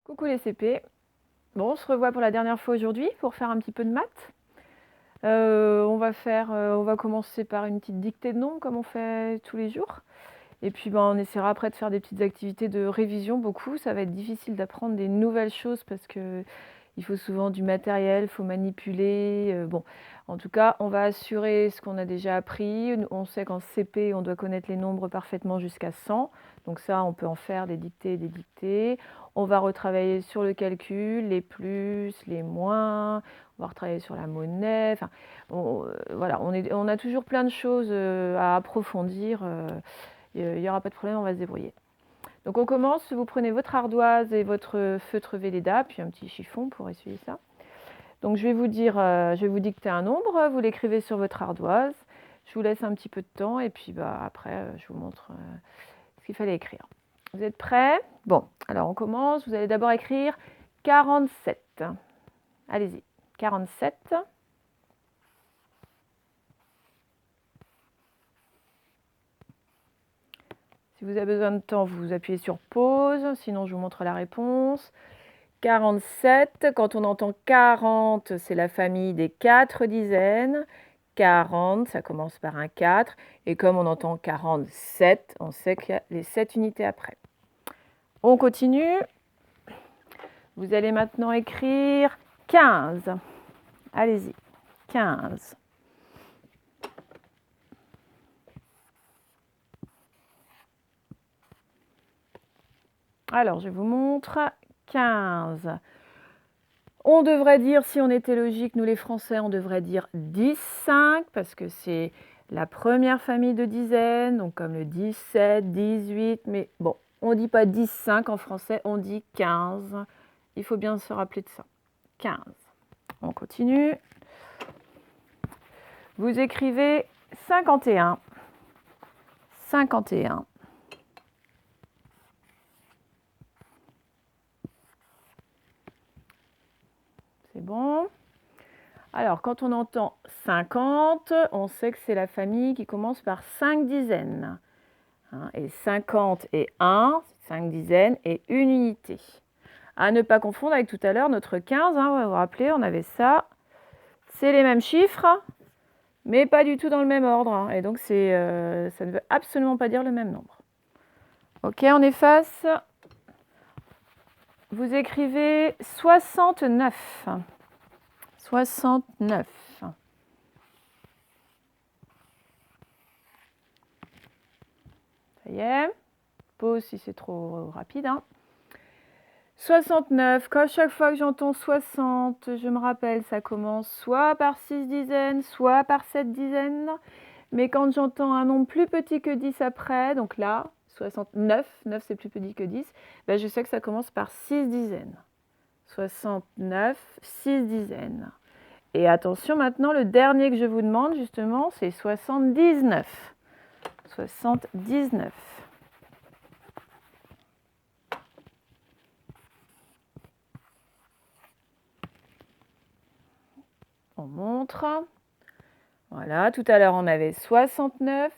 Coucou les CP. Bon, on se revoit pour la dernière fois aujourd'hui pour faire un petit peu de maths. On va commencer par une petite dictée de nombres comme on fait tous les jours. Et puis on essaiera après de faire des petites activités de révision beaucoup. Ça va être difficile d'apprendre des nouvelles choses parce que il faut souvent du matériel, il faut manipuler. Bon, en tout cas, on va assurer ce qu'on a déjà appris. On sait qu'en CP, on doit connaître les nombres parfaitement jusqu'à 100. Donc ça, on peut en faire des dictées et des dictées. On va retravailler sur le calcul, les plus, les moins. On va retravailler sur la monnaie. Enfin, voilà, on a toujours plein de choses à approfondir. Il n'y aura pas de problème, on va se débrouiller. Donc on commence, vous prenez votre ardoise et votre feutre Velleda, puis un petit chiffon pour essuyer ça. Donc je vais vous dicter un nombre, vous l'écrivez sur votre ardoise. Je vous laisse un petit peu de temps et puis après je vous montre ce qu'il fallait écrire. Vous êtes prêts? Bon, alors on commence. Vous allez d'abord écrire 47. Allez-y, 47. Si vous avez besoin de temps, vous appuyez sur pause, sinon je vous montre la réponse. 47, quand on entend 40, c'est la famille des 4 dizaines. 40, ça commence par un 4. Et comme on entend 47, on sait qu'il y a les 7 unités après. On continue. Vous allez maintenant écrire 15. Allez-y, 15. Alors, je vous montre 15. On devrait dire, si on était logique, nous les Français, on devrait dire 10, 5, parce que c'est la première famille de dizaines, donc comme le 17, 18, mais bon, on ne dit pas 10, 5 en français, on dit 15. Il faut bien se rappeler de ça. 15. On continue. Vous écrivez 51. 51. C'est bon. Alors, quand on entend 50, on sait que c'est la famille qui commence par 5 dizaines. Et 50 et 1, 5 dizaines et une unité. À ne pas confondre avec tout à l'heure notre 15, vous vous rappelez, on avait ça. C'est les mêmes chiffres, mais pas du tout dans le même ordre. Et donc, ça ne veut absolument pas dire le même nombre. Ok, on efface. Vous écrivez 69. 69. Ça y est. Pause si c'est trop rapide. 69, quand chaque fois que j'entends 60, je me rappelle, ça commence soit par 6 dizaines, soit par 7 dizaines. Mais quand j'entends un nombre plus petit que 10 après, donc là, 69, 9 c'est plus petit que 10, ben je sais que ça commence par 6 dizaines. 69, 6 dizaines. Et attention maintenant, le dernier que je vous demande justement, c'est 79. 79. On montre. Voilà, tout à l'heure on avait 69,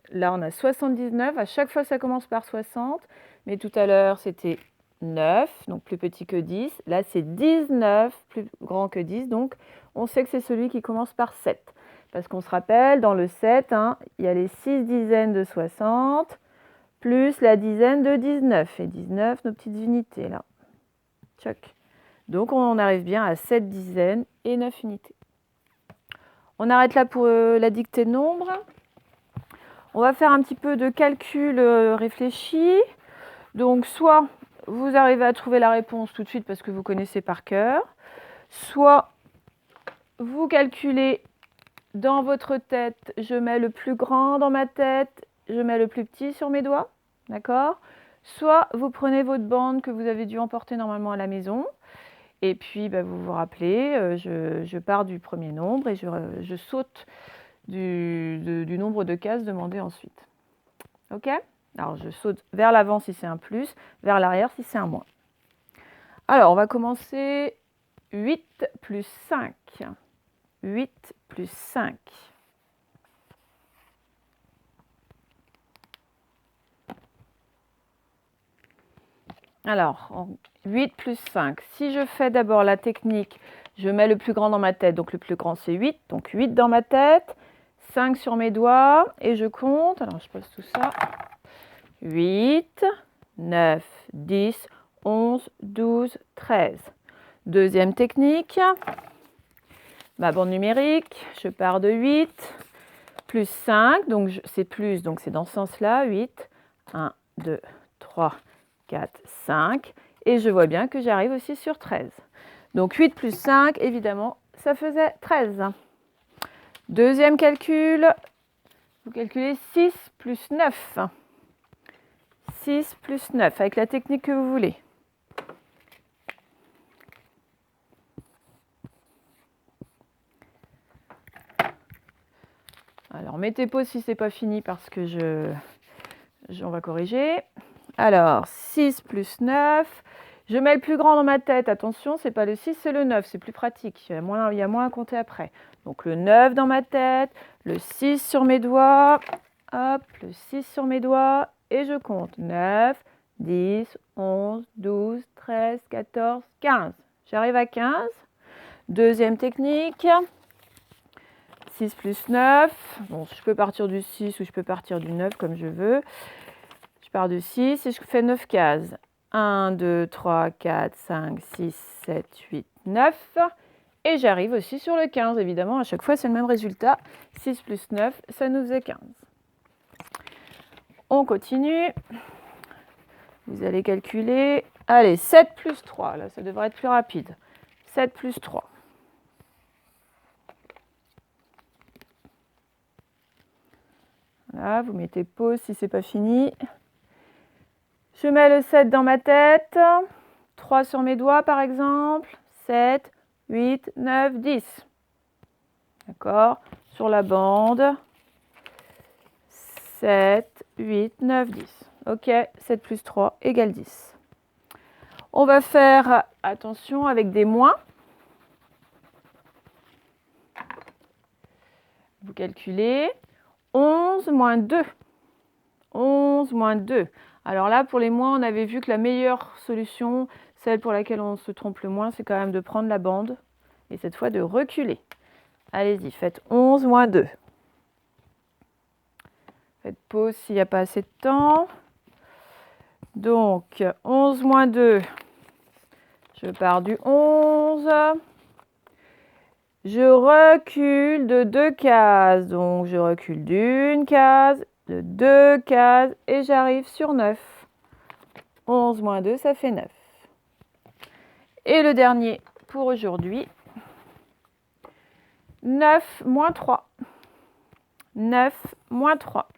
là on a 79, à chaque fois ça commence par 60, mais tout à l'heure c'était 9, donc plus petit que 10, là c'est 19, plus grand que 10, donc on sait que c'est celui qui commence par 7. Parce qu'on se rappelle, dans le 7, il y a les 6 dizaines de 60, plus la dizaine de 19, et 19, nos petites unités là. Tchoc. Donc on arrive bien à 7 dizaines et 9 unités. On arrête là pour la dictée de nombres. On va faire un petit peu de calcul réfléchi. Donc, soit vous arrivez à trouver la réponse tout de suite parce que vous connaissez par cœur, soit vous calculez dans votre tête, je mets le plus grand dans ma tête, je mets le plus petit sur mes doigts, d'accord? Soit vous prenez votre bande que vous avez dû emporter normalement à la maison, et puis vous vous rappelez, je pars du premier nombre et je saute du nombre de cases demandées ensuite. Ok? Alors je saute vers l'avant si c'est un plus, vers l'arrière si c'est un moins. Alors on va commencer 8 plus 5. 8 plus 5. Alors, 8 plus 5. Si je fais d'abord la technique, je mets le plus grand dans ma tête, donc le plus grand c'est 8, donc 8 dans ma tête, 5 sur mes doigts, et je compte, alors je pose tout ça, 8, 9, 10, 11, 12, 13. Deuxième technique, ma bande numérique, je pars de 8, plus 5, donc c'est plus, donc c'est dans ce sens-là, 8, 1, 2, 3, 4, 5, et je vois bien que j'arrive aussi sur 13. Donc 8 plus 5, évidemment, ça faisait 13. Deuxième calcul, vous calculez 6 plus 9. 6 plus 9, avec la technique que vous voulez. Alors, mettez pause si ce n'est pas fini parce que on va corriger. Alors, 6 plus 9. Je mets le plus grand dans ma tête. Attention, ce n'est pas le 6, c'est le 9. C'est plus pratique. Il y a moins à compter après. Donc, le 9 dans ma tête, le 6 sur mes doigts. Hop, le 6 sur mes doigts. Et je compte 9, 10, 11, 12, 13, 14, 15. J'arrive à 15. Deuxième technique. 6 plus 9. Bon, je peux partir du 6 ou je peux partir du 9 comme je veux. Je pars de 6 et je fais 9 cases. 1, 2, 3, 4, 5, 6, 7, 8, 9. Et j'arrive aussi sur le 15. Évidemment, à chaque fois, c'est le même résultat. 6 plus 9, ça nous faisait 15. On continue. Vous allez calculer. Allez, 7 plus 3. Là, ça devrait être plus rapide. 7 plus 3. Voilà, vous mettez pause si ce n'est pas fini. Je mets le 7 dans ma tête. 3 sur mes doigts, par exemple. 7, 8, 9, 10. D'accord? Sur la bande. 7, 8, 9, 10. OK, 7 plus 3 égale 10. On va faire, attention, avec des moins. Vous calculez. 11 moins 2. 11 moins 2. Alors là, pour les moins, on avait vu que la meilleure solution, celle pour laquelle on se trompe le moins, c'est quand même de prendre la bande et cette fois de reculer. Allez-y, faites 11 moins 2. Faites pause s'il n'y a pas assez de temps. Donc, 11 moins 2, je pars du 11. Je recule de 2 cases. Donc, je recule d'une case, de 2 cases et j'arrive sur 9. 11 moins 2, ça fait 9. Et le dernier pour aujourd'hui, 9 moins 3. 9 moins 3.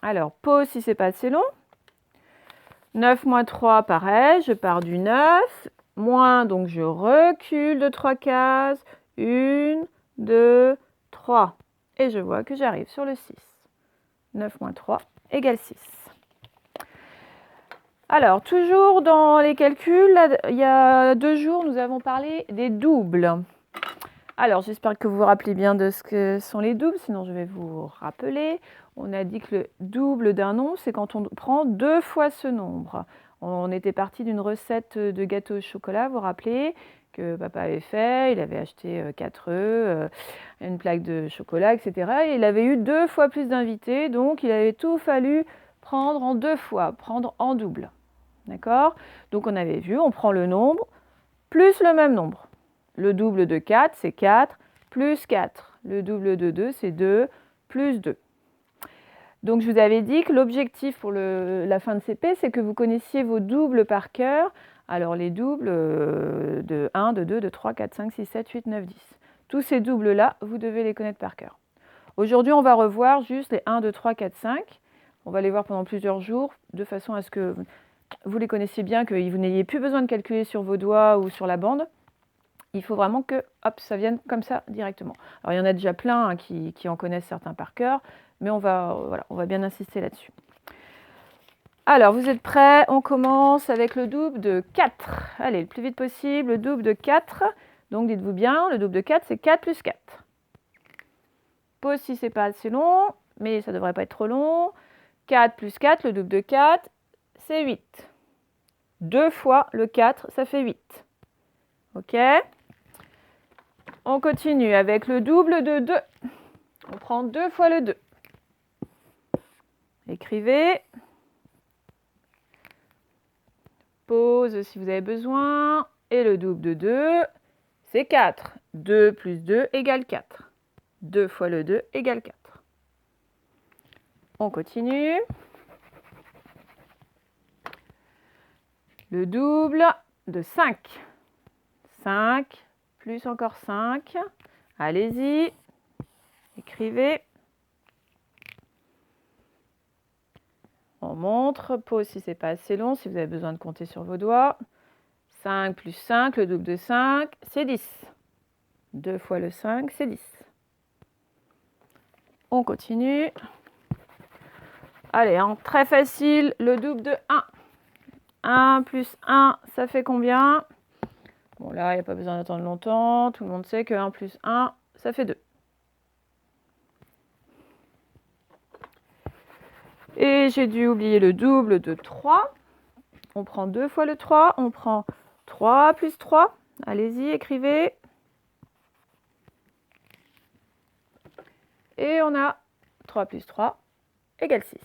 Alors, pause si c'est pas assez long. 9 moins 3, pareil, je pars du 9. Moins, donc je recule de 3 cases. 1, 2, 3. Et je vois que j'arrive sur le 6. 9 moins 3 égale 6. Alors, toujours dans les calculs, là, il y a 2 jours, nous avons parlé des doubles. Alors, j'espère que vous vous rappelez bien de ce que sont les doubles, sinon je vais vous rappeler. On a dit que le double d'un nombre, c'est quand on prend 2 fois ce nombre. On était parti d'une recette de gâteau au chocolat, vous vous rappelez, que papa avait fait. Il avait acheté 4 œufs, une plaque de chocolat, etc. Et il avait eu 2 fois plus d'invités, donc il avait tout fallu prendre en 2 fois, prendre en double. D'accord? Donc on avait vu, on prend le nombre plus le même nombre. Le double de 4, c'est 4, plus 4. Le double de 2, c'est 2, plus 2. Donc, je vous avais dit que l'objectif pour la fin de CP, c'est que vous connaissiez vos doubles par cœur. Alors, les doubles de 1, de 2, de 3, 4, 5, 6, 7, 8, 9, 10. Tous ces doubles-là, vous devez les connaître par cœur. Aujourd'hui, on va revoir juste les 1, 2, 3, 4, 5. On va les voir pendant plusieurs jours, de façon à ce que vous les connaissiez bien, que vous n'ayez plus besoin de calculer sur vos doigts ou sur la bande. Il faut vraiment que hop, ça vienne comme ça directement. Alors, il y en a déjà plein qui en connaissent certains par cœur, mais on va bien insister là-dessus. Alors, vous êtes prêts? On commence avec le double de 4. Allez, le plus vite possible, le double de 4. Donc, dites-vous bien, le double de 4, c'est 4 plus 4. Pause si ce n'est pas assez long, mais ça ne devrait pas être trop long. 4 plus 4, le double de 4, c'est 8. 2 fois le 4, ça fait 8. OK? On continue avec le double de 2. On prend 2 fois le 2. Écrivez. Pause si vous avez besoin. Et le double de 2, c'est 4. 2 plus 2 égale 4. 2 fois le 2 égale 4. On continue. Le double de 5. 5 plus encore 5. Allez-y. Écrivez. On montre. Pause si ce n'est pas assez long, si vous avez besoin de compter sur vos doigts. 5 plus 5, le double de 5, c'est 10. 2 fois le 5, c'est 10. On continue. Allez, hein, très facile, le double de 1. 1 plus 1, ça fait combien? Bon, là, il n'y a pas besoin d'attendre longtemps. Tout le monde sait que 1 plus 1, ça fait 2. Et j'ai dû oublier le double de 3. On prend 2 fois le 3. On prend 3 plus 3. Allez-y, écrivez. Et on a 3 plus 3 égale 6.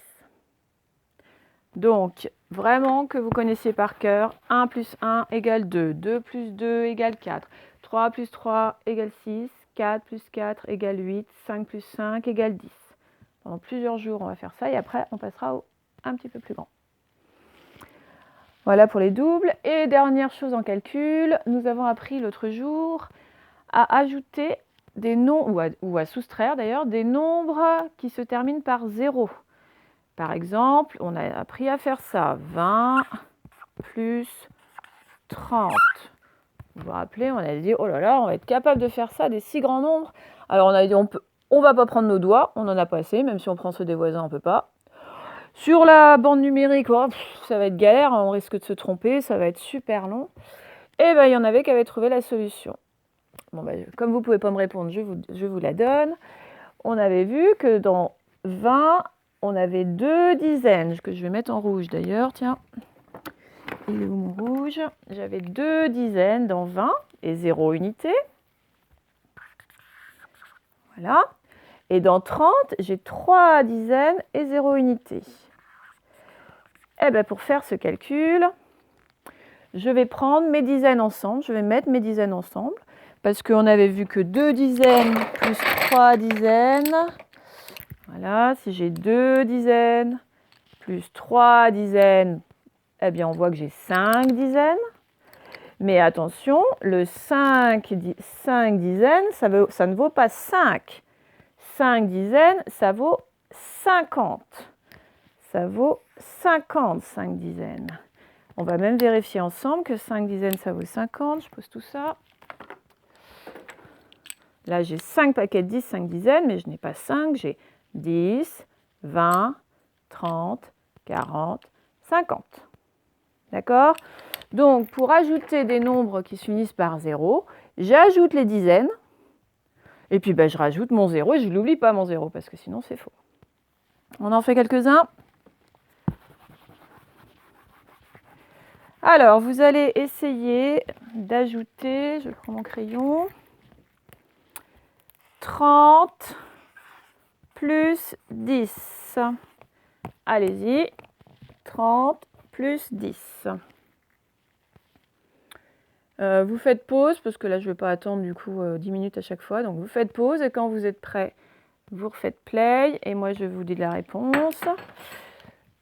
Donc, vraiment que vous connaissiez par cœur, 1 plus 1 égale 2, 2 plus 2 égale 4, 3 plus 3 égale 6, 4 plus 4 égale 8, 5 plus 5 égale 10. Pendant plusieurs jours, on va faire ça et après, on passera au un petit peu plus grand. Voilà pour les doubles. Et dernière chose en calcul, nous avons appris l'autre jour à ajouter des nombres, ou à soustraire d'ailleurs, des nombres qui se terminent par 0. Par exemple, on a appris à faire ça. 20 plus 30. Vous vous rappelez, on a dit, oh là là, on va être capable de faire ça, des si grands nombres. Alors on a dit, on va pas prendre nos doigts, on n'en a pas assez, même si on prend ceux des voisins, on peut pas. Sur la bande numérique, oh, ça va être galère, on risque de se tromper, ça va être super long. Et bien, il y en avait qui avaient trouvé la solution. Bon, ben, comme vous ne pouvez pas me répondre, je vous la donne. On avait vu que dans 20, on avait 2 dizaines, que je vais mettre en rouge d'ailleurs, tiens. Il est où mon rouge? J'avais 2 dizaines dans 20 et 0 unité. Voilà. Et dans 30, j'ai 3 dizaines et 0 unité. Eh bien, pour faire ce calcul, je vais prendre mes dizaines ensemble, je vais mettre mes dizaines ensemble, parce qu'on avait vu que 2 dizaines plus 3 dizaines, voilà, si j'ai 2 dizaines plus 3 dizaines, eh bien on voit que j'ai 5 dizaines. Mais attention, le 5 dizaines, ça ne vaut pas 5. 5 dizaines, ça vaut 50. Ça vaut 50, 5 dizaines. On va même vérifier ensemble que 5 dizaines, ça vaut 50. Je pose tout ça. Là, j'ai 5 paquets de 10, 5 dizaines, mais je n'ai pas 5. J'ai 10, 20, 30, 40, 50. D'accord? Donc, pour ajouter des nombres qui s'unissent par 0, j'ajoute les dizaines. Et puis, je rajoute mon 0 et je ne l'oublie pas, mon 0, parce que sinon, c'est faux. On en fait quelques-uns. Alors, vous allez essayer d'ajouter, je prends mon crayon, 30 plus 10. Allez-y, 30 plus 10. Vous faites pause, parce que là, je ne vais pas attendre du coup 10 minutes à chaque fois. Donc, vous faites pause et quand vous êtes prêts, vous refaites play et moi, je vous dis la réponse.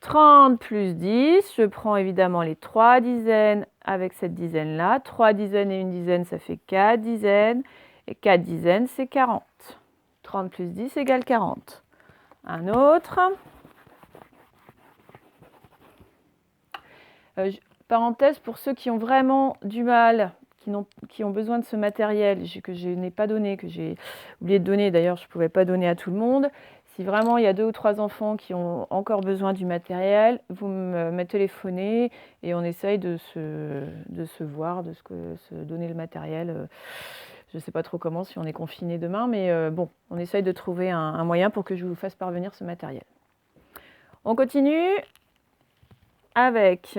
30 plus 10, je prends évidemment les 3 dizaines avec cette dizaine-là. 3 dizaines et une dizaine, ça fait 4 dizaines. Et 4 dizaines, c'est 40. 30 plus 10 égale 40. Un autre. Parenthèse, pour ceux qui ont vraiment du mal, qui ont besoin de ce matériel que je n'ai pas donné, que j'ai oublié de donner, d'ailleurs je ne pouvais pas donner à tout le monde. Si vraiment il y a 2 ou 3 enfants qui ont encore besoin du matériel, vous me téléphonez et on essaye de se voir, de se donner le matériel. Je ne sais pas trop comment, si on est confiné demain, mais bon, on essaye de trouver un moyen pour que je vous fasse parvenir ce matériel. On continue avec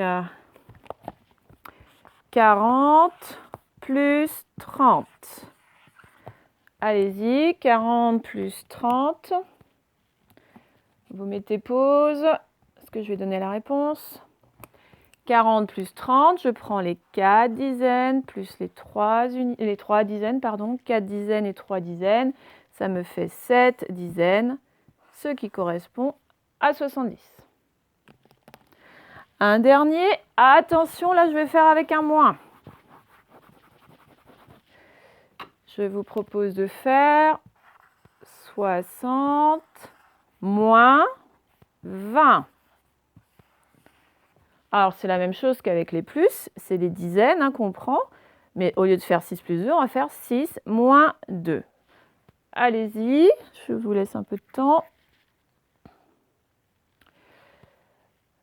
40 plus 30. Allez-y, 40 plus 30. Vous mettez pause. Est-ce que je vais donner la réponse? 40 plus 30, je prends les 4 dizaines plus les 3 dizaines, pardon, 4 dizaines et 3 dizaines. Ça me fait 7 dizaines, ce qui correspond à 70. Un dernier, attention, là je vais faire avec un moins. Je vous propose de faire 60 moins 20. Alors c'est la même chose qu'avec les plus, c'est des dizaines qu'on prend, mais au lieu de faire 6 plus 2, on va faire 6 moins 2. Allez-y, je vous laisse un peu de temps.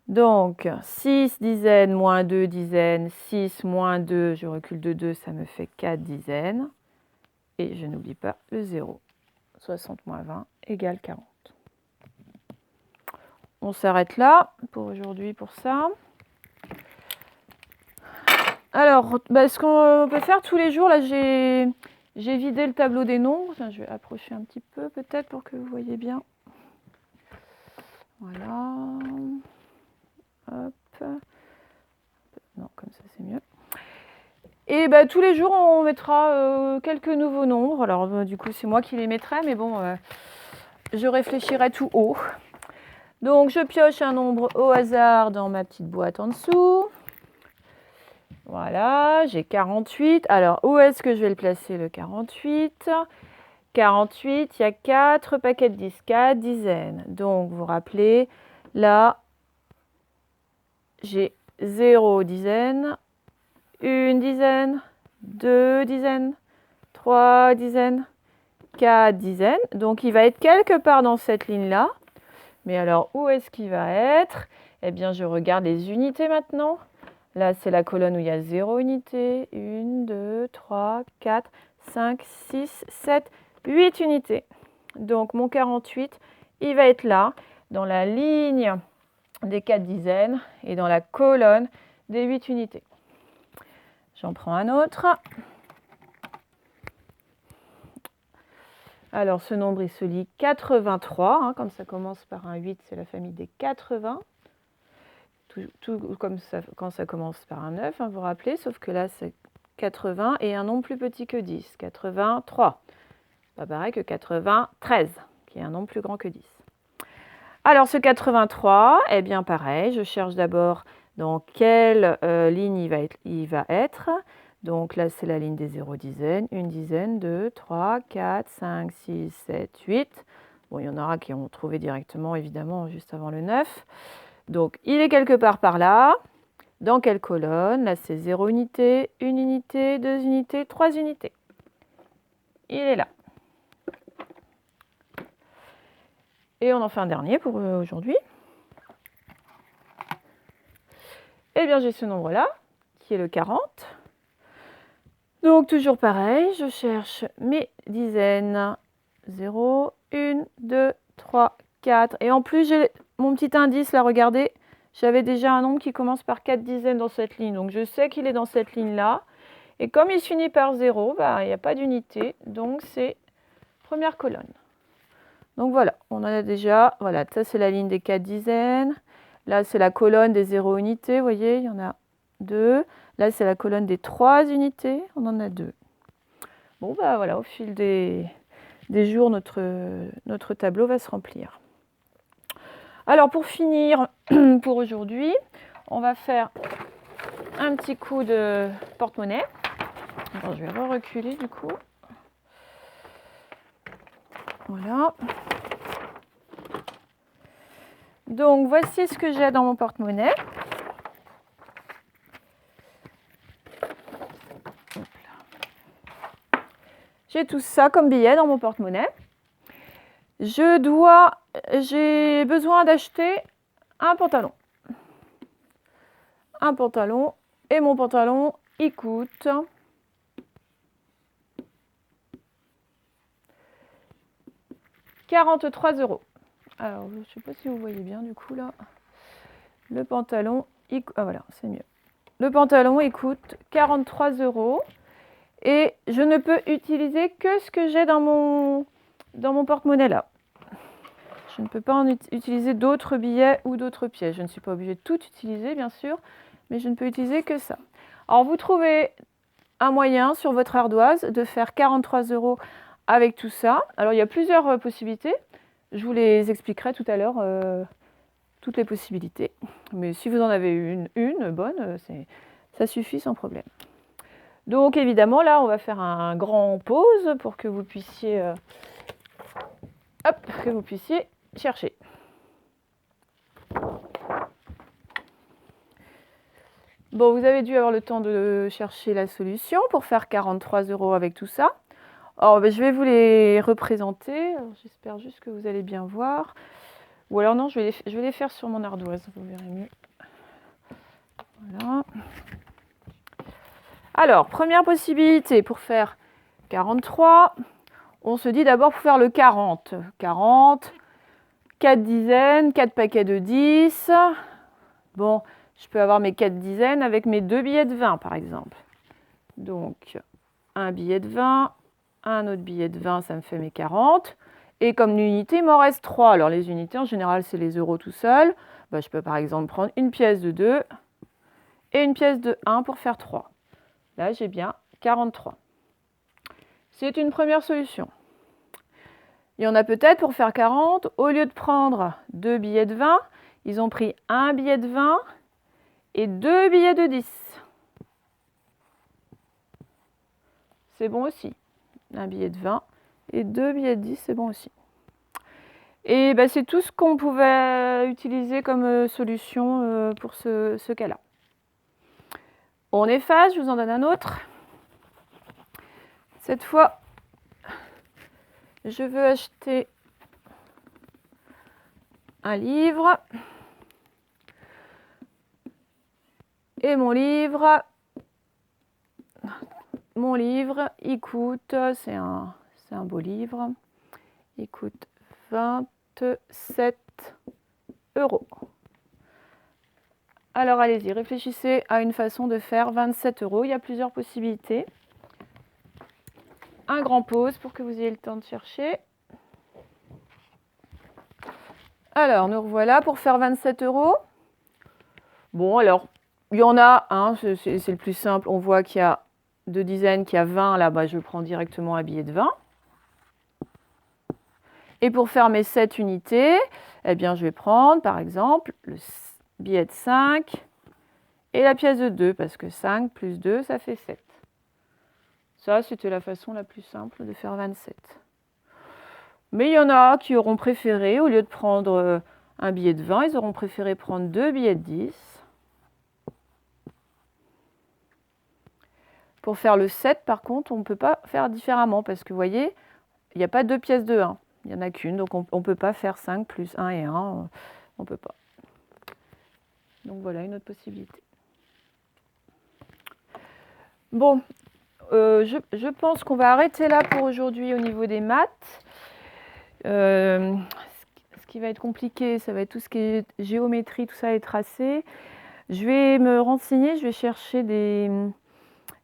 Donc, 6 dizaines moins 2 dizaines, 6 moins 2, je recule de 2, ça me fait 4 dizaines. Et je n'oublie pas le 0. 60 moins 20 égale 40. On s'arrête là pour aujourd'hui pour ça. Alors, ce qu'on peut faire tous les jours, là j'ai vidé le tableau des nombres. Enfin, je vais approcher un petit peu peut-être pour que vous voyez bien. Voilà. Hop. Non, comme ça c'est mieux. Et tous les jours, on mettra quelques nouveaux nombres. Alors, du coup, c'est moi qui les mettrai, mais bon, je réfléchirai tout haut. Donc, je pioche un nombre au hasard dans ma petite boîte en dessous. Voilà, j'ai 48. Alors, où est-ce que je vais le placer, le 48 ? 48, il y a 4 paquets de 10, 4 dizaines. Donc, vous vous rappelez, là, j'ai 0 dizaine, 1 dizaine, 2 dizaines, 3 dizaines, 4 dizaines. Donc, il va être quelque part dans cette ligne-là. Mais alors, où est-ce qu'il va être? Eh bien, je regarde les unités maintenant. Là, c'est la colonne où il y a 0 unité. 1, 2, 3, 4, 5, 6, 7, 8 unités. Donc, mon 48, il va être là, dans la ligne des 4 dizaines et dans la colonne des 8 unités. J'en prends un autre. Alors, ce nombre, il se lit 83. Comme ça commence par un 8, c'est la famille des 80. Tout comme ça, quand ça commence par un 9, vous vous rappelez, sauf que là, c'est 80 et un nombre plus petit que 10, 83. Pas pareil que 93, qui est un nombre plus grand que 10. Alors, ce 83, eh bien pareil, je cherche d'abord dans quelle ligne il va être. Donc là, c'est la ligne des 0 dizaines, 1 dizaine, 2, 3, 4, 5, 6, 7, 8. Bon, il y en aura qui ont trouvé directement, évidemment, juste avant le 9. Donc, il est quelque part par là. Dans quelle colonne? Là, c'est 0 unité, 1 unité, 2 unités, 3 unités. Il est là. Et on en fait un dernier pour aujourd'hui. Eh bien, j'ai ce nombre-là, qui est le 40. Donc, toujours pareil, je cherche mes dizaines. 0, 1, 2, 3, 4. Et en plus, j'ai mon petit indice, là, regardez. J'avais déjà un nombre qui commence par 4 dizaines dans cette ligne. Donc, je sais qu'il est dans cette ligne-là. Et comme il se finit par 0, il n'y a pas d'unité. Donc, c'est première colonne. Donc, voilà, on en a déjà. Voilà, ça, c'est la ligne des 4 dizaines. Là, c'est la colonne des 0 unités. Vous voyez, il y en a 2. Là, c'est la colonne des 3 unités. On en a 2. Bon, voilà, au fil des jours, notre tableau va se remplir. Alors, pour finir, pour aujourd'hui, on va faire un petit coup de porte-monnaie. Alors, je vais reculer du coup. Voilà. Donc, voici ce que j'ai dans mon porte-monnaie. J'ai tout ça comme billet dans mon porte-monnaie. J'ai besoin d'acheter un pantalon. Un pantalon. Et mon pantalon, il coûte 43 €. Alors, je ne sais pas si vous voyez bien du coup là. Le pantalon, ah voilà, c'est mieux. Le pantalon, il coûte 43 € et je ne peux utiliser que ce que j'ai dans mon porte-monnaie là. Je ne peux pas utiliser d'autres billets ou d'autres pièces. Je ne suis pas obligée de tout utiliser, bien sûr, mais je ne peux utiliser que ça. Alors, vous trouvez un moyen sur votre ardoise de faire 43 € avec tout ça. Alors, il y a plusieurs possibilités. Je vous les expliquerai tout à l'heure, toutes les possibilités. Mais si vous en avez une bonne, ça suffit sans problème. Donc, évidemment, là, on va faire un grand pause pour que vous puissiez, chercher. Bon, vous avez dû avoir le temps de chercher la solution pour faire 43 € avec tout ça. Alors, je vais vous les représenter. J'espère juste que vous allez bien voir. Ou alors non, je vais les faire sur mon ardoise, vous verrez mieux. Voilà. Alors, première possibilité pour faire 43. On se dit d'abord pour faire le 40. 40, 4 dizaines, 4 paquets de 10. Bon, je peux avoir mes 4 dizaines avec mes 2 billets de 20 par exemple. Donc, un billet de 20, un autre billet de 20, ça me fait mes 40. Et comme l'unité, il m'en reste 3. Alors, les unités, en général, c'est les euros tout seuls. Je peux par exemple prendre une pièce de 2 et une pièce de 1 pour faire 3. Là, j'ai bien 43. C'est une première solution. Il y en a peut-être pour faire 40, au lieu de prendre 2 billets de 20, ils ont pris un billet de 20 et 2 billets de 10. C'est bon aussi. Un billet de 20 et 2 billets de 10, c'est bon aussi. Et c'est tout ce qu'on pouvait utiliser comme solution pour ce cas-là. On efface, je vous en donne un autre. Cette fois, je veux acheter un livre. Et mon livre, il coûte, c'est un beau livre, il coûte 27 €. Alors allez-y, réfléchissez à une façon de faire 27 €. Il y a plusieurs possibilités. Un grand pause pour que vous ayez le temps de chercher. Alors, nous revoilà pour faire 27 €. Bon, alors, il y en a un, c'est le plus simple. On voit qu'il y a 2 dizaines, qu'il y a 20. Là, je prends directement un billet de 20. Et pour faire mes 7 unités, eh bien, je vais prendre, par exemple, le billet de 5 et la pièce de 2, parce que 5 plus 2, ça fait 7. Ça, c'était la façon la plus simple de faire 27. Mais il y en a qui auront préféré, au lieu de prendre un billet de 20, ils auront préféré prendre 2 billets de 10. Pour faire le 7, par contre, on ne peut pas faire différemment, parce que vous voyez, il n'y a pas 2 pièces de 1. Il n'y en a qu'une, donc on ne peut pas faire 5 plus 1 et 1. On ne peut pas. Donc voilà une autre possibilité. Bon, je pense qu'on va arrêter là pour aujourd'hui au niveau des maths. Ce qui va être compliqué, ça va être tout ce qui est géométrie, tout ça est tracé. Je vais me renseigner, je vais chercher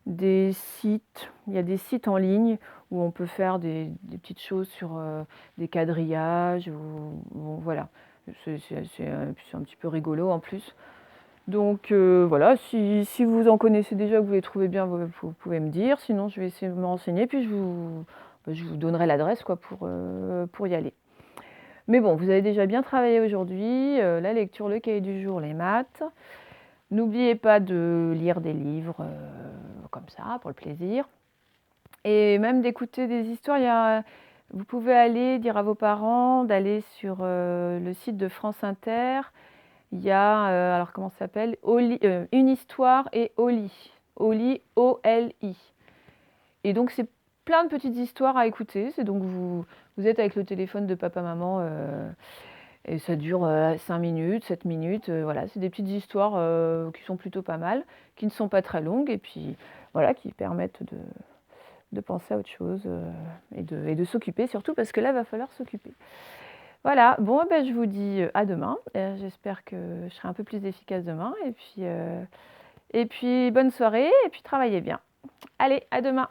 des sites. Il y a des sites en ligne où on peut faire des petites choses sur des quadrillages. Voilà, c'est un petit peu rigolo en plus. Donc voilà, si vous en connaissez déjà, que vous les trouvez bien, vous pouvez me dire. Sinon, je vais essayer de me renseigner, puis je vous donnerai l'adresse pour y aller. Mais bon, vous avez déjà bien travaillé aujourd'hui, la lecture, le cahier du jour, les maths. N'oubliez pas de lire des livres comme ça, pour le plaisir. Et même d'écouter des histoires. Vous pouvez aller dire à vos parents d'aller sur le site de France Inter. Il y a, alors comment ça s'appelle, Une histoire et Oli. Oli, O-L-I. Et donc, c'est plein de petites histoires à écouter. C'est donc vous êtes avec le téléphone de papa-maman et ça dure 5 minutes, 7 minutes. Voilà, c'est des petites histoires qui sont plutôt pas mal, qui ne sont pas très longues et puis voilà, qui permettent de penser à autre chose et de s'occuper surtout parce que là, il va falloir s'occuper. Voilà, bon, ben, je vous dis à demain. J'espère que je serai un peu plus efficace demain. Et puis bonne soirée et puis travaillez bien. Allez, à demain.